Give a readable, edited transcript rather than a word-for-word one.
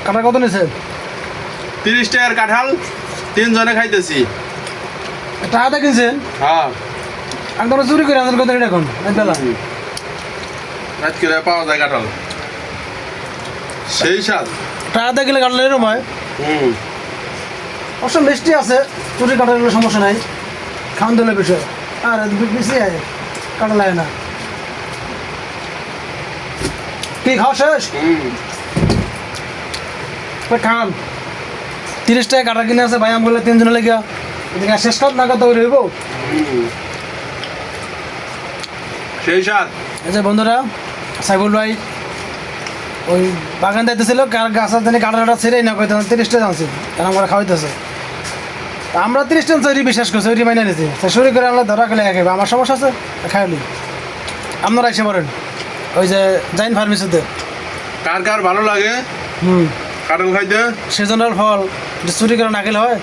কাঁঠাল কত নিয়েছেন? 30 টাকার কাঁঠাল 3 জনে খাইতেছি। টাকাটা কিনছেন? হ্যাঁ, একদম চুরি করে আনছেন কত এখন বেলা? রাত করে পাওয়া যায় কাঁঠাল, সেই স্বাদ। টাকাটা গেলে কাঁঠাল এরকম হয়। হুম, অবশ্য মিষ্টি আছে, চুরি কাঁঠাল গেলে সমস্যা নাই, খাওয়ান দিলে বিষয়। আর বেশি আয় কাঁঠাল লাগে না। কি খাওয়া শেষ? খান 30 টাকা কাঁঠাল কিনে আছে ভাই, আমি বললে 3 জনের লেগে এদিকে শেষ কর না কত রইব। সেই স্বাদ। এই যে বন্ধুরা, সাইবুল ভাই ওই বাগান যাইতেছিল, গাছ জানি কাঁঠালটা ছেড়েই না কইতে 30 টাকা আনছি, কারণ আমরা খাওয়াইতেছে। আমরা 30 টাকা চৈরি বিশ্বাস করছি, ওইটি মাইনে নিয়েছি। শুরু করে আনলে ধরা খেলে খাইবে, আমার সমস্যা আছে খাইলি। আপনারা এসে পড়েন ওই যে জাইন ফার্মেসিতে। কার কার ভালো লাগে কাঁঠাল খাইতে? সিজনাল ফল চুরি করে না খেলে হয়।